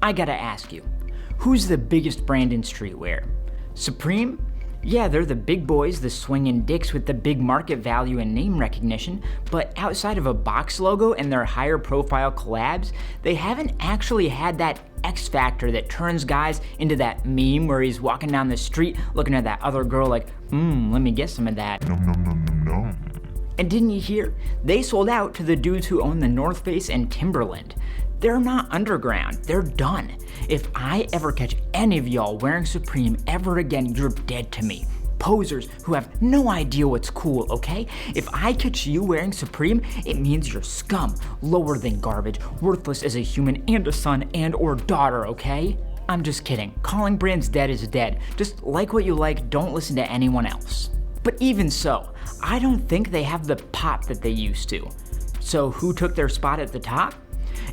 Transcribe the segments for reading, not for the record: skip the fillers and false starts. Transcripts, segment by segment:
I gotta ask you, who's the biggest brand in streetwear? Supreme? Yeah, they're the big boys, the swinging dicks with the big market value and name recognition, but outside of a box logo and their higher profile collabs, they haven't actually had that X factor that turns guys into that meme where he's walking down the street looking at that other girl like, let me get some of that. Nom nom nom nom nom. And didn't you hear? They sold out to the dudes who own the North Face and Timberland. They're not underground, they're done. If I ever catch any of y'all wearing Supreme ever again, you're dead to me. Posers who have no idea what's cool, okay? If I catch you wearing Supreme, it means you're scum, lower than garbage, worthless as a human and a son and or daughter, okay? I'm just kidding. Calling brands dead is dead. Just like what you like, don't listen to anyone else. But even so, I don't think they have the pop that they used to. So who took their spot at the top?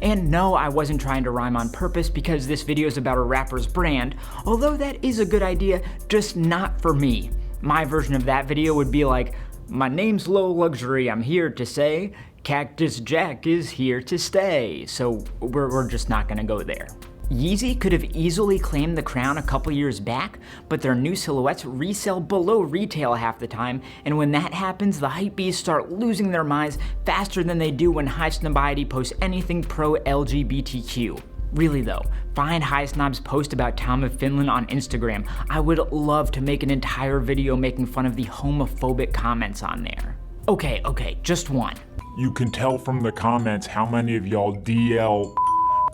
And no, I wasn't trying to rhyme on purpose because this video is about a rapper's brand, although that is a good idea, just not for me. My version of that video would be like, my name's Low Luxury, I'm here to say, Cactus Jack is here to stay. So we're just not gonna go there. Yeezy could have easily claimed the crown a couple years back, but their new silhouettes resell below retail half the time, and when that happens, the hypebeasts start losing their minds faster than they do when High Snobiety posts anything pro-LGBTQ. Really though, find High Snob's post about Tom of Finland on Instagram. I would love to make an entire video making fun of the homophobic comments on there. Okay, just one. You can tell from the comments how many of y'all DL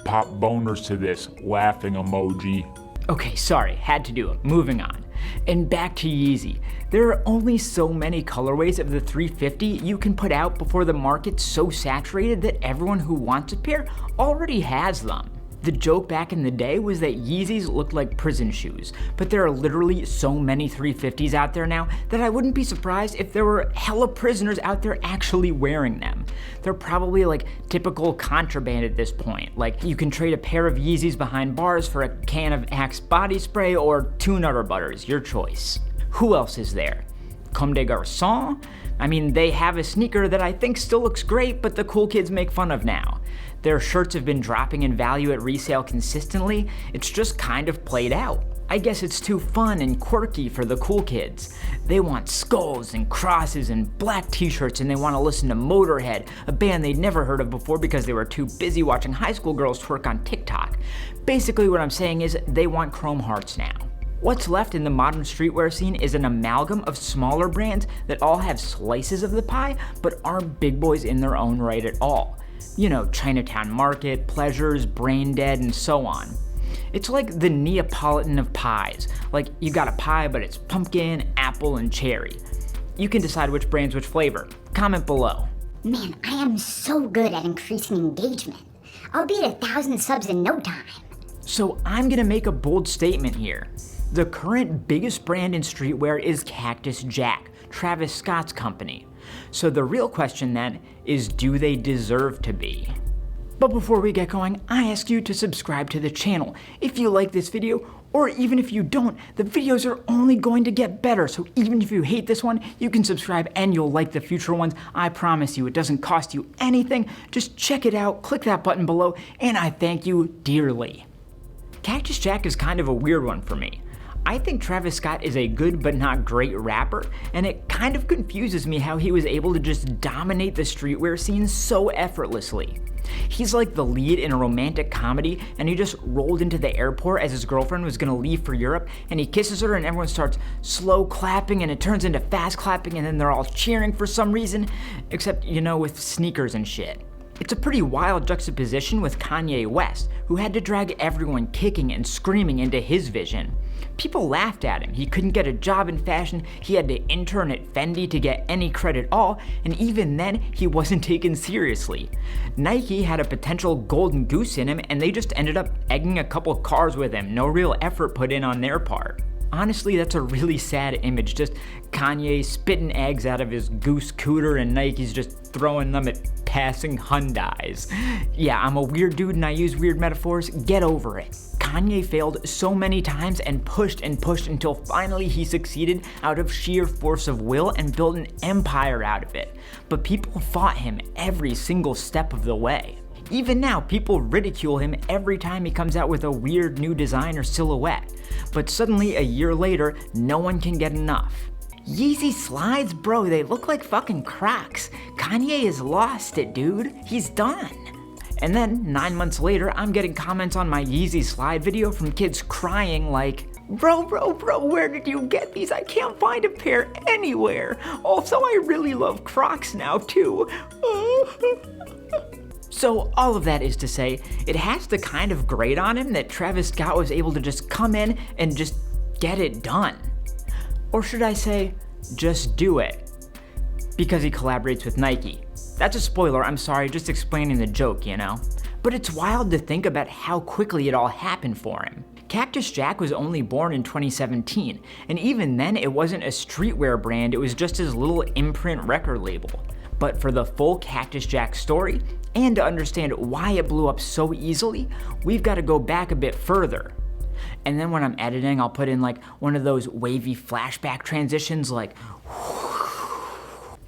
pop boners to this laughing emoji. Okay, sorry, had to do it. Moving on. And back to Yeezy. There are only so many colorways of the 350 you can put out before the market's so saturated that everyone who wants a pair already has them. The joke back in the day was that Yeezys looked like prison shoes, but there are literally so many 350s out there now that I wouldn't be surprised if there were hella prisoners out there actually wearing them. They're probably like typical contraband at this point. Like you can trade a pair of Yeezys behind bars for a can of Axe body spray or 2 Nutter Butters, your choice. Who else is there? Comme des Garçons? I mean, they have a sneaker that I think still looks great, but the cool kids make fun of now. Their shirts have been dropping in value at resale consistently. It's just kind of played out. I guess it's too fun and quirky for the cool kids. They want skulls and crosses and black t-shirts, and they want to listen to Motorhead, a band they'd never heard of before because they were too busy watching high school girls twerk on TikTok. Basically what I'm saying is they want chrome hearts now. What's left in the modern streetwear scene is an amalgam of smaller brands that all have slices of the pie, but aren't big boys in their own right at all. You know, Chinatown Market, Pleasures, Brain Dead, and so on. It's like the Neapolitan of pies. Like, you got a pie, but it's pumpkin, apple, and cherry. You can decide which brand's which flavor. Comment below. Man, I am so good at increasing engagement. I'll be at 1,000 subs in no time. So I'm gonna make a bold statement here. The current biggest brand in streetwear is Cactus Jack, Travis Scott's company. So the real question then is, do they deserve to be? But before we get going, I ask you to subscribe to the channel. If you like this video, or even if you don't, the videos are only going to get better. So even if you hate this one, you can subscribe and you'll like the future ones. I promise you, it doesn't cost you anything. Just check it out, click that button below, and I thank you dearly. Cactus Jack is kind of a weird one for me. I think Travis Scott is a good but not great rapper, and it kind of confuses me how he was able to just dominate the streetwear scene so effortlessly. He's like the lead in a romantic comedy, and he just rolled into the airport as his girlfriend was gonna leave for Europe, and he kisses her and everyone starts slow clapping and it turns into fast clapping and then they're all cheering for some reason, except, you know, with sneakers and shit. It's a pretty wild juxtaposition with Kanye West, who had to drag everyone kicking and screaming into his vision. People laughed at him. He couldn't get a job in fashion, he had to intern at Fendi to get any credit at all, and even then, he wasn't taken seriously. Nike had a potential golden goose in him, and they just ended up egging a couple cars with him, no real effort put in on their part. Honestly, that's a really sad image, just Kanye spitting eggs out of his goose cooter and Nike's just throwing them at passing Hyundais. Yeah, I'm a weird dude and I use weird metaphors, get over it. Kanye failed so many times and pushed until finally he succeeded out of sheer force of will and built an empire out of it. But people fought him every single step of the way. Even now, people ridicule him every time he comes out with a weird new design or silhouette. But suddenly, a year later, no one can get enough. Yeezy slides, bro, they look like fucking Crocs. Kanye has lost it, dude. He's done. And then, 9 months later, I'm getting comments on my Yeezy slide video from kids crying like, Bro, where did you get these? I can't find a pair anywhere. Also, I really love Crocs now, too. So all of that is to say, it has to kind of grate on him that Travis Scott was able to just come in and just get it done. Or should I say, just do it. Because he collaborates with Nike. That's a spoiler, I'm sorry, just explaining the joke, you know? But it's wild to think about how quickly it all happened for him. Cactus Jack was only born in 2017, and even then it wasn't a streetwear brand, it was just his little imprint record label. But for the full Cactus Jack story, and to understand why it blew up so easily, we've got to go back a bit further. And then when I'm editing, I'll put in like one of those wavy flashback transitions like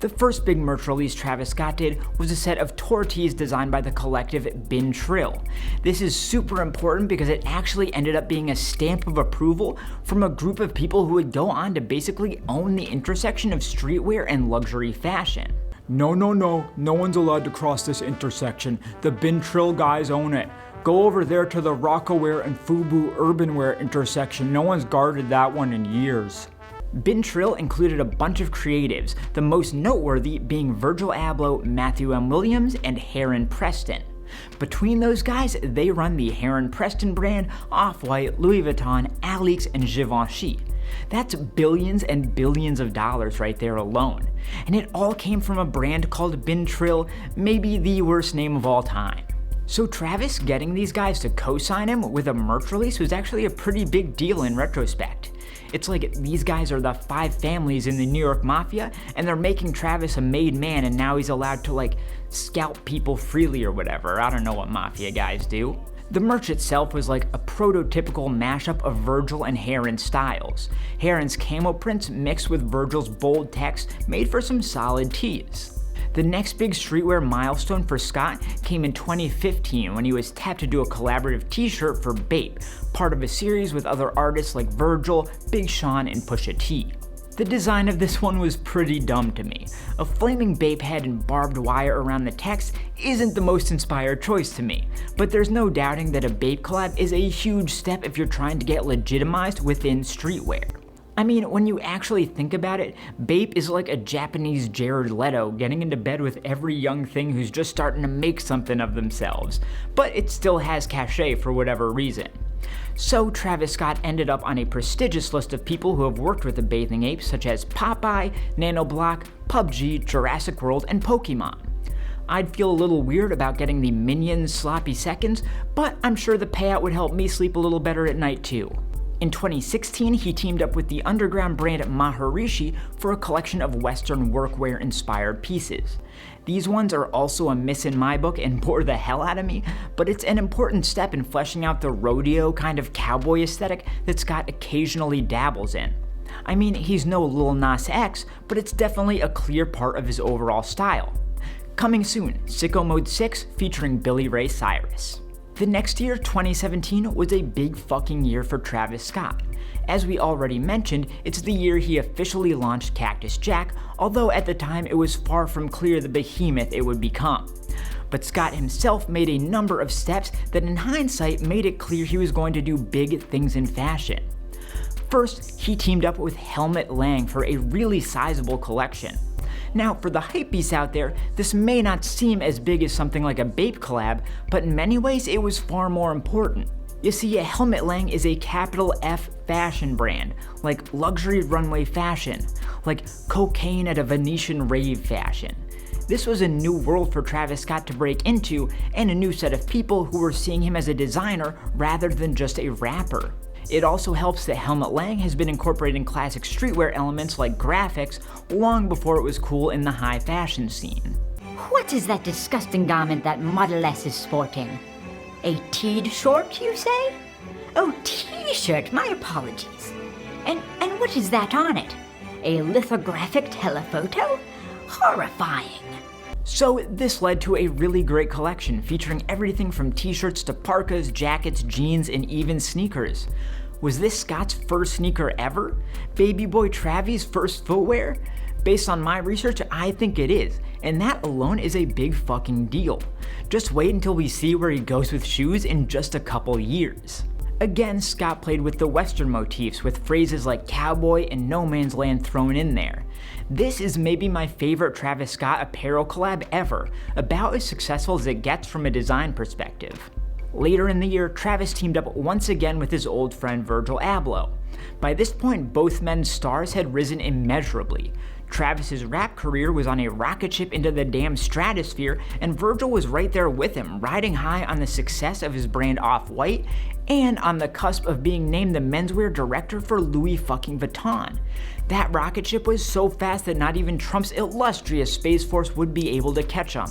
The first big merch release Travis Scott did was a set of tour tees designed by the collective Bin Trill. This is super important because it actually ended up being a stamp of approval from a group of people who would go on to basically own the intersection of streetwear and luxury fashion. No one's allowed to cross this intersection. The Bin Trill guys own it. Go over there to the Rockaware and Fubu Urbanwear intersection. No one's guarded that one in years. Bin Trill included a bunch of creatives, the most noteworthy being Virgil Abloh, Matthew M. Williams, and Heron Preston. Between those guys, they run the Heron Preston brand, Off-White, Louis Vuitton, Alix, and Givenchy. That's billions and billions of dollars right there alone. And it all came from a brand called Bin Trill, maybe the worst name of all time. So Travis getting these guys to co-sign him with a merch release was actually a pretty big deal in retrospect. It's like these guys are the 5 families in the New York Mafia, and they're making Travis a made man, and now he's allowed to like scalp people freely or whatever. I don't know what Mafia guys do. The merch itself was like a prototypical mashup of Virgil and Heron's styles. Heron's camo prints mixed with Virgil's bold text made for some solid tees. The next big streetwear milestone for Scott came in 2015 when he was tapped to do a collaborative t-shirt for Bape, part of a series with other artists like Virgil, Big Sean, and Pusha T. The design of this one was pretty dumb to me. A flaming Bape head and barbed wire around the text isn't the most inspired choice to me, but there's no doubting that a Bape collab is a huge step if you're trying to get legitimized within streetwear. I mean, when you actually think about it, Bape is like a Japanese Jared Leto getting into bed with every young thing who's just starting to make something of themselves, but it still has cachet for whatever reason. So Travis Scott ended up on a prestigious list of people who have worked with the bathing apes such as Popeye, Nanoblock, PUBG, Jurassic World, and Pokemon. I'd feel a little weird about getting the Minions sloppy seconds, but I'm sure the payout would help me sleep a little better at night too. In 2016, he teamed up with the underground brand Maharishi for a collection of Western workwear-inspired pieces. These ones are also a miss in my book and bore the hell out of me, but it's an important step in fleshing out the rodeo kind of cowboy aesthetic that Scott occasionally dabbles in. I mean, he's no Lil Nas X, but it's definitely a clear part of his overall style. Coming soon, Sicko Mode 6 featuring Billy Ray Cyrus. The next year, 2017, was a big fucking year for Travis Scott. As we already mentioned, it's the year he officially launched Cactus Jack, although at the time it was far from clear the behemoth it would become. But Scott himself made a number of steps that in hindsight made it clear he was going to do big things in fashion. First, he teamed up with Helmut Lang for a really sizable collection. Now, for the hypebeasts out there, this may not seem as big as something like a Bape collab, but in many ways it was far more important. You see, Helmut Lang is a capital F fashion brand, like luxury runway fashion, like cocaine at a Venetian rave fashion. This was a new world for Travis Scott to break into, and a new set of people who were seeing him as a designer rather than just a rapper. It also helps that Helmut Lang has been incorporating classic streetwear elements like graphics long before it was cool in the high fashion scene. What is that disgusting garment that Model S is sporting? A teed short, you say? Oh, t-shirt, my apologies. And what is that on it? A lithographic telephoto? Horrifying. So this led to a really great collection featuring everything from t-shirts to parkas, jackets, jeans, and even sneakers. Was this Scott's first sneaker ever? Baby boy Travis' first footwear? Based on my research, I think it is, and that alone is a big fucking deal. Just wait until we see where he goes with shoes in just a couple years. Again, Scott played with the Western motifs with phrases like cowboy and no man's land thrown in there. This is maybe my favorite Travis Scott apparel collab ever, about as successful as it gets from a design perspective. Later in the year, Travis teamed up once again with his old friend Virgil Abloh. By this point, both men's stars had risen immeasurably. Travis's rap career was on a rocket ship into the damn stratosphere, and Virgil was right there with him, riding high on the success of his brand Off-White, and on the cusp of being named the menswear director for Louis fucking Vuitton. That rocket ship was so fast that not even Trump's illustrious Space Force would be able to catch him.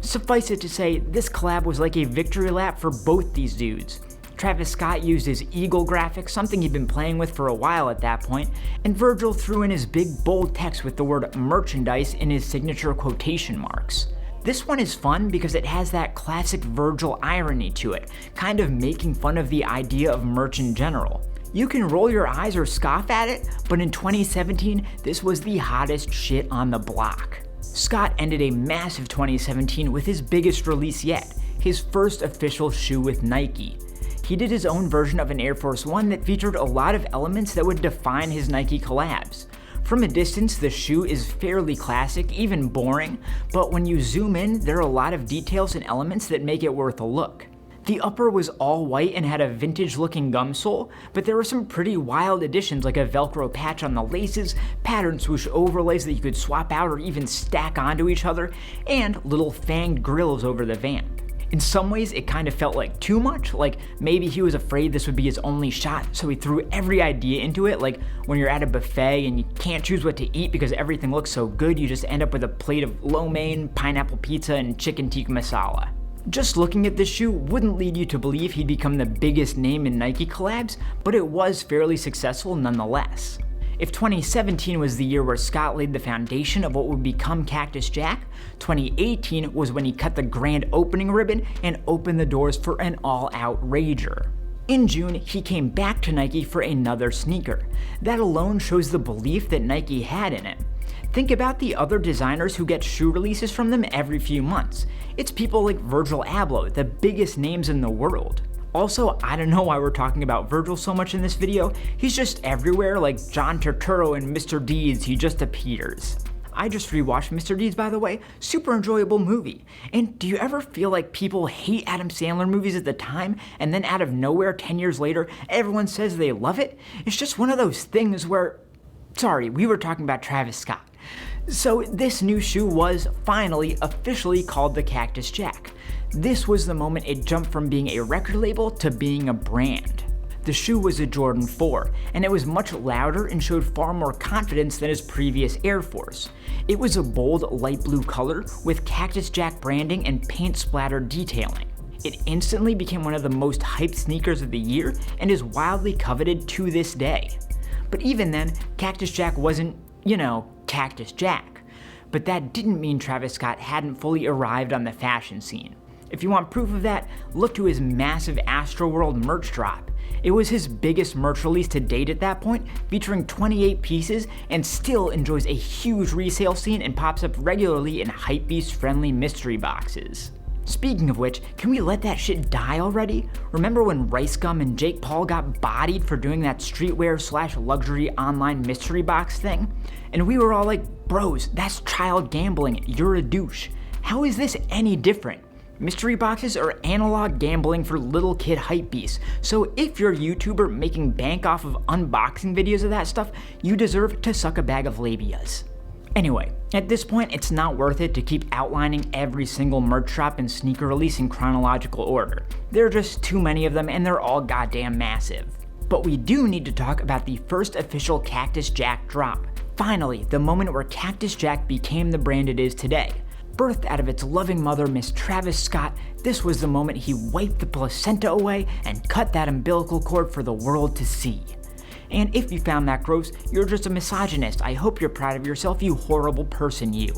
Suffice it to say, this collab was like a victory lap for both these dudes. Travis Scott used his Eagle graphic, something he'd been playing with for a while at that point, and Virgil threw in his big bold text with the word merchandise in his signature quotation marks. This one is fun because it has that classic Virgil irony to it, kind of making fun of the idea of merch in general. You can roll your eyes or scoff at it, but in 2017, this was the hottest shit on the block. Scott ended a massive 2017 with his biggest release yet, his first official shoe with Nike. He did his own version of an Air Force One that featured a lot of elements that would define his Nike collabs. From a distance, the shoe is fairly classic, even boring, but when you zoom in, there are a lot of details and elements that make it worth a look. The upper was all white and had a vintage-looking gum sole, but there were some pretty wild additions like a Velcro patch on the laces, pattern swoosh overlays that you could swap out or even stack onto each other, and little fanged grills over the vamp. In some ways, it kind of felt like too much, like maybe he was afraid this would be his only shot, so he threw every idea into it, like when you're at a buffet and you can't choose what to eat because everything looks so good, you just end up with a plate of lo mein, pineapple pizza, and chicken tikka masala. Just looking at this shoe wouldn't lead you to believe he'd become the biggest name in Nike collabs, but it was fairly successful nonetheless. If 2017 was the year where Scott laid the foundation of what would become Cactus Jack, 2018 was when he cut the grand opening ribbon and opened the doors for an all-out rager. In June, he came back to Nike for another sneaker. That alone shows the belief that Nike had in him. Think about the other designers who get shoe releases from them every few months. It's people like Virgil Abloh, the biggest names in the world. Also, I don't know why we're talking about Virgil so much in this video. He's just everywhere, like John Turturro in Mr. Deeds, he just appears. I just rewatched Mr. Deeds, by the way. Super enjoyable movie. And do you ever feel like people hate Adam Sandler movies at the time, and then out of nowhere 10 years later, everyone says they love it? It's just one of those things where... Sorry, we were talking about Travis Scott. So this new shoe was finally officially called the Cactus Jack. This was the moment it jumped from being a record label to being a brand. The shoe was a Jordan 4, and it was much louder and showed far more confidence than his previous Air Force. It was a bold light blue color with Cactus Jack branding and paint splatter detailing. It instantly became one of the most hyped sneakers of the year and is wildly coveted to this day. But even then, Cactus Jack wasn't, Cactus Jack. But that didn't mean Travis Scott hadn't fully arrived on the fashion scene. If you want proof of that, look to his massive Astroworld merch drop. It was his biggest merch release to date at that point, featuring 28 pieces, and still enjoys a huge resale scene and pops up regularly in Hypebeast friendly mystery boxes. Speaking of which, can we let that shit die already? Remember when Rice Gum and Jake Paul got bodied for doing that streetwear / luxury online mystery box thing? And we were all like, bros, that's child gambling, you're a douche. How is this any different? Mystery boxes are analog gambling for little kid hypebeasts, so if you're a YouTuber making bank off of unboxing videos of that stuff, you deserve to suck a bag of labias. Anyway, at this point, it's not worth it to keep outlining every single merch drop and sneaker release in chronological order. There are just too many of them and they're all goddamn massive. But we do need to talk about the first official Cactus Jack drop. Finally, the moment where Cactus Jack became the brand it is today. Birthed out of its loving mother, Miss Travis Scott, this was the moment he wiped the placenta away and cut that umbilical cord for the world to see. And if you found that gross, you're just a misogynist. I hope you're proud of yourself, you horrible person, you.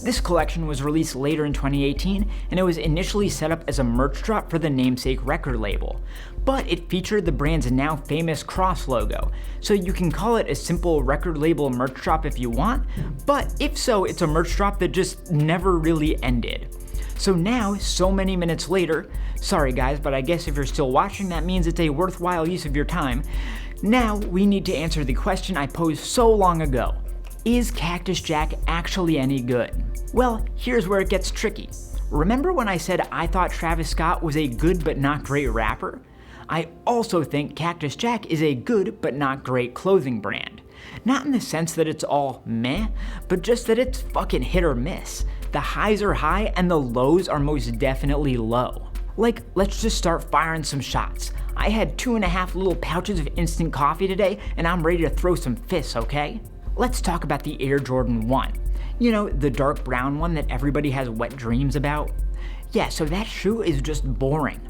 This collection was released later in 2018, and it was initially set up as a merch drop for the namesake record label. But it featured the brand's now famous cross logo, so you can call it a simple record label merch drop if you want, but if so, it's a merch drop that just never really ended. So now, so many minutes later, sorry guys, but I guess if you're still watching, that means it's a worthwhile use of your time. Now, we need to answer the question I posed so long ago. Is Cactus Jack actually any good? Well, here's where it gets tricky. Remember when I said I thought Travis Scott was a good but not great rapper? I also think Cactus Jack is a good but not great clothing brand. Not in the sense that it's all meh, but just that it's fucking hit or miss. The highs are high and the lows are most definitely low. Like, let's just start firing some shots. I had 2.5 little pouches of instant coffee today and I'm ready to throw some fists, okay? Let's talk about the Air Jordan 1. You know, the dark brown one that everybody has wet dreams about? Yeah, so that shoe is just boring.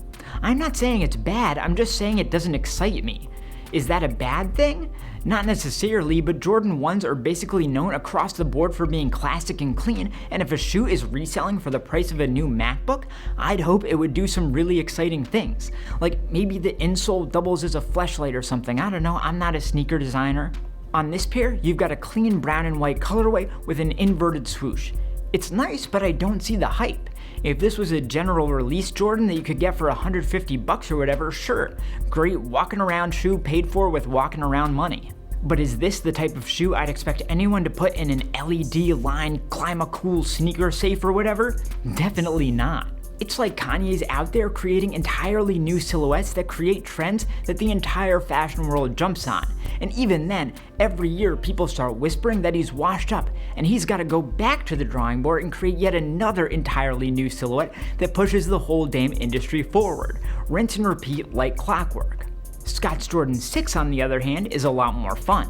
I'm not saying it's bad, I'm just saying it doesn't excite me. Is that a bad thing? Not necessarily, but Jordan 1s are basically known across the board for being classic and clean, and if a shoe is reselling for the price of a new MacBook, I'd hope it would do some really exciting things. Like maybe the insole doubles as a fleshlight or something, I don't know, I'm not a sneaker designer. On this pair, you've got a clean brown and white colorway with an inverted swoosh. It's nice, but I don't see the hype. If this was a general release Jordan that you could get for $150 or whatever, sure, great walking around shoe paid for with walking around money. But is this the type of shoe I'd expect anyone to put in an LED line, climb a cool sneaker safe or whatever? Definitely not. It's like Kanye's out there creating entirely new silhouettes that create trends that the entire fashion world jumps on. And even then, every year people start whispering that he's washed up and he's got to go back to the drawing board and create yet another entirely new silhouette that pushes the whole damn industry forward. Rinse and repeat like clockwork. Scott's Jordan 6, on the other hand, is a lot more fun.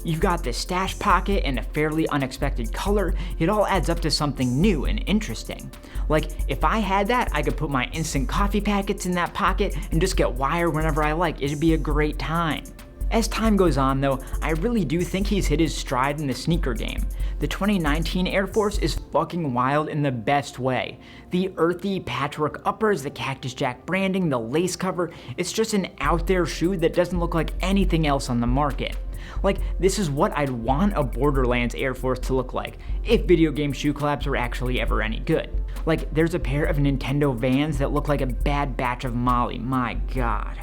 You've got this stash pocket and a fairly unexpected color. It all adds up to something new and interesting. Like, if I had that, I could put my instant coffee packets in that pocket and just get wired whenever I like. It'd be a great time. As time goes on though, I really do think he's hit his stride in the sneaker game. The 2019 Air Force is fucking wild in the best way. The earthy patchwork uppers, the Cactus Jack branding, the lace cover, it's just an out there shoe that doesn't look like anything else on the market. Like, this is what I'd want a Borderlands Air Force to look like, if video game shoe collabs were actually ever any good. Like, there's a pair of Nintendo Vans that look like a bad batch of Molly, my god.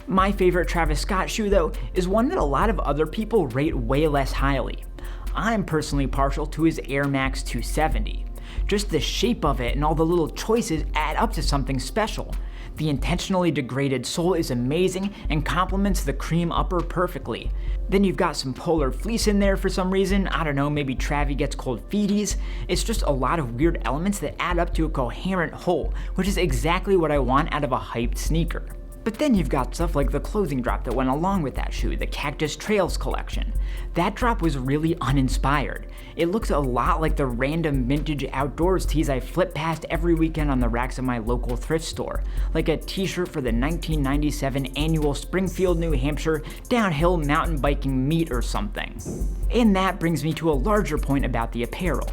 My favorite Travis Scott shoe though, is one that a lot of other people rate way less highly. I'm personally partial to his Air Max 270. Just the shape of it and all the little choices add up to something special. The intentionally degraded sole is amazing and complements the cream upper perfectly. Then you've got some polar fleece in there for some reason, I don't know, maybe Travi gets cold feeties. It's just a lot of weird elements that add up to a coherent whole, which is exactly what I want out of a hyped sneaker. But then you've got stuff like the clothing drop that went along with that shoe, the Cactus Trails collection. That drop was really uninspired. It looked a lot like the random vintage outdoors tees I flip past every weekend on the racks of my local thrift store, like a t-shirt for the 1997 annual Springfield, New Hampshire downhill mountain biking meet or something. And that brings me to a larger point about the apparel.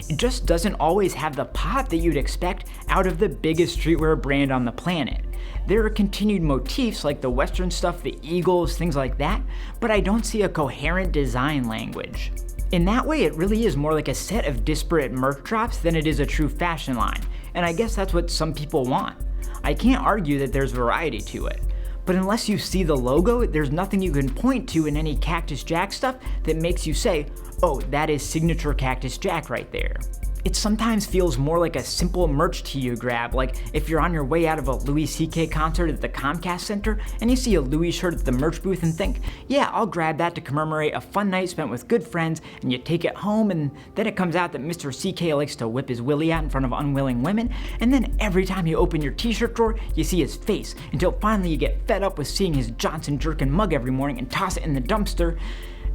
It just doesn't always have the pop that you'd expect out of the biggest streetwear brand on the planet. There are continued motifs like the Western stuff, the eagles, things like that, but I don't see a coherent design language. In that way, it really is more like a set of disparate merch drops than it is a true fashion line, and I guess that's what some people want. I can't argue that there's variety to it. But unless you see the logo, there's nothing you can point to in any Cactus Jack stuff that makes you say, oh, that is signature Cactus Jack right there. It sometimes feels more like a simple merch tee you grab, like if you're on your way out of a Louis CK concert at the Comcast Center and you see a Louis shirt at the merch booth and think, yeah, I'll grab that to commemorate a fun night spent with good friends, and you take it home and then it comes out that Mr. CK likes to whip his willy out in front of unwilling women, and then every time you open your t-shirt drawer, you see his face, until finally you get fed up with seeing his Johnson Jerkin mug every morning and toss it in the dumpster,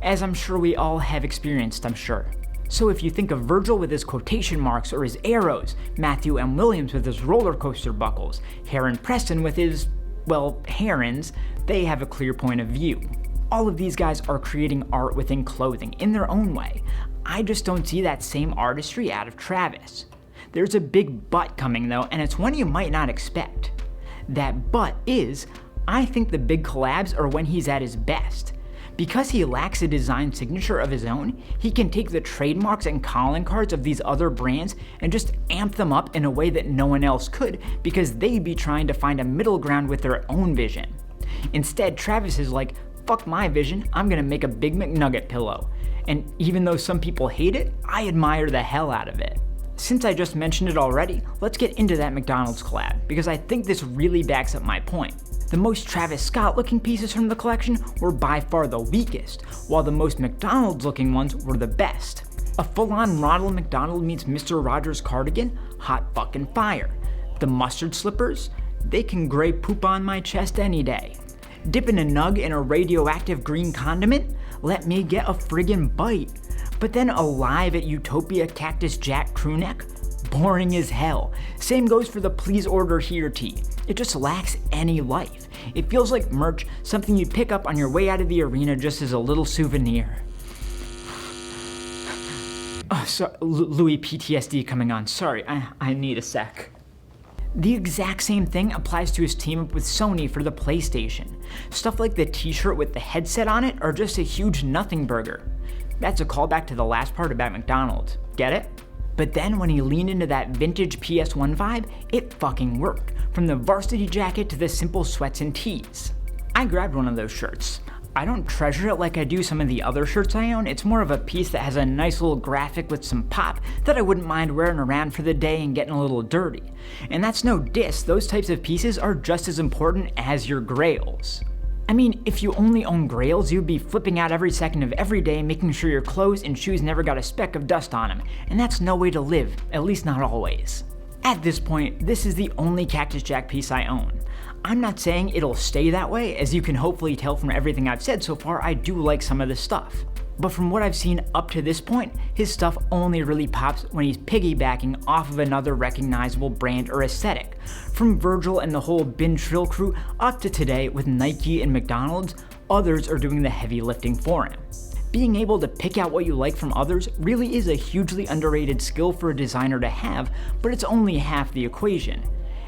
as I'm sure we all have experienced, I'm sure. So if you think of Virgil with his quotation marks or his arrows, Matthew M. Williams with his roller coaster buckles, Heron Preston with his, well, herons, they have a clear point of view. All of these guys are creating art within clothing in their own way. I just don't see that same artistry out of Travis. There's a big but coming though, and it's one you might not expect. That but is, I think the big collabs are when he's at his best. Because he lacks a design signature of his own, he can take the trademarks and calling cards of these other brands and just amp them up in a way that no one else could, because they'd be trying to find a middle ground with their own vision. Instead, Travis is like, fuck my vision, I'm gonna make a Big McNugget pillow. And even though some people hate it, I admire the hell out of it. Since I just mentioned it already, let's get into that McDonald's collab, because I think this really backs up my point. The most Travis Scott looking pieces from the collection were by far the weakest, while the most McDonald's looking ones were the best. A full-on Ronald McDonald meets Mr. Rogers cardigan, hot fucking fire. The mustard slippers, they can gray poop on my chest any day. Dipping a nug in a radioactive green condiment? Let me get a friggin' bite. But then Alive at Utopia Cactus Jack crewneck? Boring as hell. Same goes for the Please Order Here tee. It just lacks any life. It feels like merch, something you'd pick up on your way out of the arena just as a little souvenir. Oh, sorry, Louis PTSD coming on. Sorry, I need a sec. The exact same thing applies to his team up with Sony for the PlayStation. Stuff like the t-shirt with the headset on it are just a huge nothing burger. That's a callback to the last part about McDonald's. Get it? But then when he leaned into that vintage PS1 vibe, it fucking worked. From the varsity jacket to the simple sweats and tees. I grabbed one of those shirts. I don't treasure it like I do some of the other shirts I own. It's more of a piece that has a nice little graphic with some pop that I wouldn't mind wearing around for the day and getting a little dirty. And that's no diss, those types of pieces are just as important as your grails. I mean, if you only own grails, you'd be flipping out every second of every day, making sure your clothes and shoes never got a speck of dust on them. And that's no way to live, at least not always. At this point, this is the only Cactus Jack piece I own. I'm not saying it'll stay that way, as you can hopefully tell from everything I've said so far, I do like some of this stuff. But from what I've seen up to this point, his stuff only really pops when he's piggybacking off of another recognizable brand or aesthetic. From Virgil and the whole Bin Trill crew up to today with Nike and McDonald's, others are doing the heavy lifting for him. Being able to pick out what you like from others really is a hugely underrated skill for a designer to have, but it's only half the equation.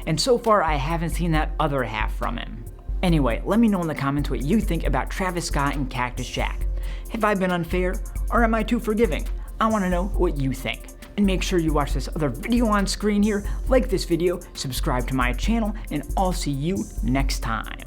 And so far I haven't seen that other half from him. Anyway, let me know in the comments what you think about Travis Scott and Cactus Jack. Have I been unfair, or am I too forgiving? I want to know what you think. And make sure you watch this other video on screen here, like this video, subscribe to my channel, and I'll see you next time.